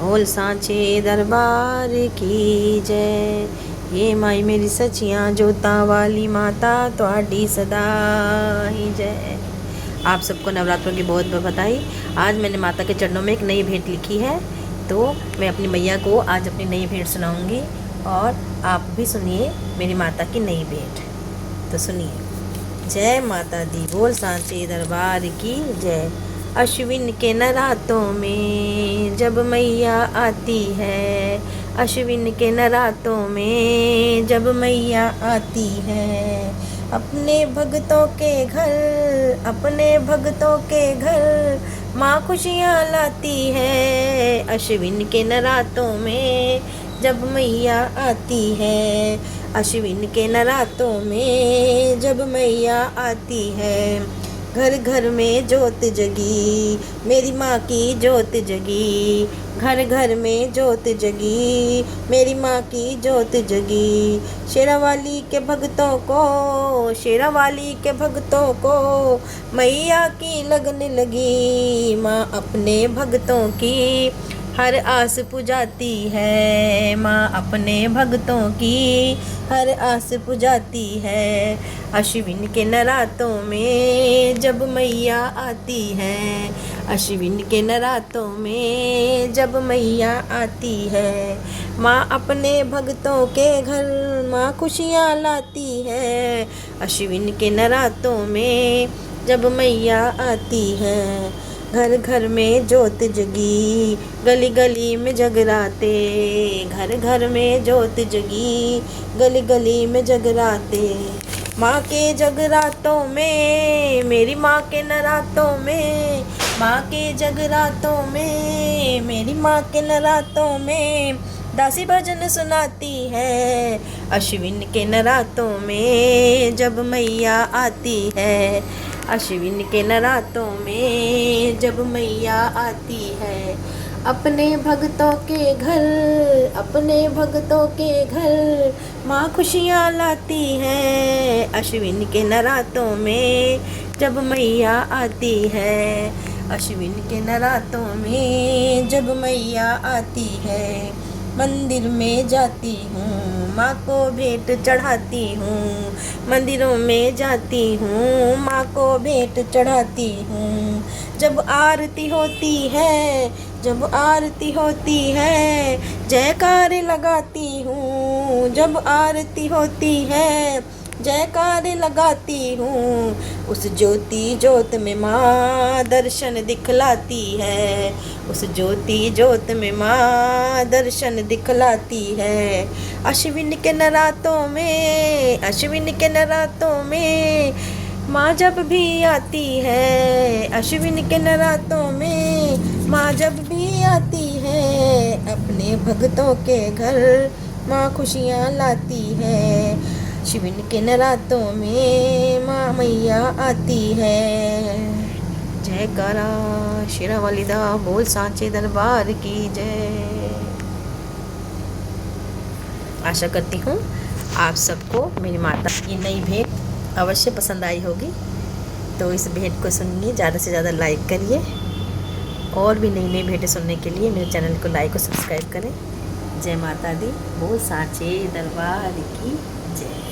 बोल सांचे दरबार की जय। हे माई मेरी सचियाँ जोता वाली माता तुहाडी सदा ही जय। आप सबको नवरात्रों की बहुत बहुत बधाई। आज मैंने माता के चरणों में एक नई भेंट लिखी है, तो मैं अपनी मैया को आज अपनी नई भेंट सुनाऊंगी और आप भी सुनिए मेरी माता की नई भेंट। तो सुनिए। जय माता दी, बोल सांचे दरबार की जय। अश्विन के नरातों में जब मैया आती है, अश्विन के नरातों में जब मैया आती है, अपने भक्तों के घर, अपने भक्तों के घर माँ खुशियाँ लाती है। अश्विन के नरातों में जब मैया आती है, अश्विन के नरातों में जब मैया आती है, घर घर में ज्योत जगी, मेरी माँ की ज्योत जगी, घर घर में ज्योत जगी, मेरी माँ की ज्योत जगी। शेरावाली के भक्तों को, शेरावाली के भक्तों को मैया की लगन लगी, माँ अपने भक्तों की हर आस पुजाती है, माँ अपने भक्तों की हर आस पुजाती है। अश्विन के नरातों में जब मैया आती है, अश्विन के नरातों में जब मैया आती है, माँ अपने भक्तों के घर माँ खुशियाँ लाती है। अश्विन के नरातों में जब मैया आती है, घर घर में ज्योत जगी, गली गली में जगराते, घर घर में ज्योत जगी, गली गली में जगराते। माँ के जगरातों में, मेरी माँ के नरातों में, माँ के जगरातों में, मेरी माँ के नरातों में दासी भजन सुनाती है। अश्विन के नरातों में जब मैया आती है, अश्विन के नरातों में जब मैया आती है, अपने भक्तों के घर, अपने भक्तों के घर माँ खुशियाँ लाती है। अश्विन के नरातों में जब मैया आती है, अश्विन के नरातों में जब मैया आती है, मंदिर में जाती हूँ माँ को भेंट चढ़ाती हूँ, मंदिरों में जाती हूँ माँ को भेंट चढ़ाती हूँ। जब आरती होती है, जब आरती होती है, जयकारे लगाती हूँ, जब आरती होती है जयकारे लगाती हूँ। उस ज्योति ज्योत में माँ दर्शन दिखलाती है, उस ज्योति ज्योत में माँ दर्शन दिखलाती है। अश्विन के नरातों में, अश्विन के नरातों में माँ जब भी आती है, अश्विन के नरातों में माँ जब भी आती है, अपने भक्तों के घर माँ खुशियाँ लाती है। अश्विन के नरातों में माँ मैया आती है। जयकारा शेरावाली दा, बोल सांचे दरबार की जय। आशा करती हूँ आप सबको मेरी माता की नई भेंट अवश्य पसंद आई होगी। तो इस भेंट को सुनिए, ज़्यादा से ज़्यादा लाइक करिए और भी नई नई भेंटें सुनने के लिए मेरे चैनल को लाइक और सब्सक्राइब करें। जय माता दी, बोल सांचे दरबार की जय।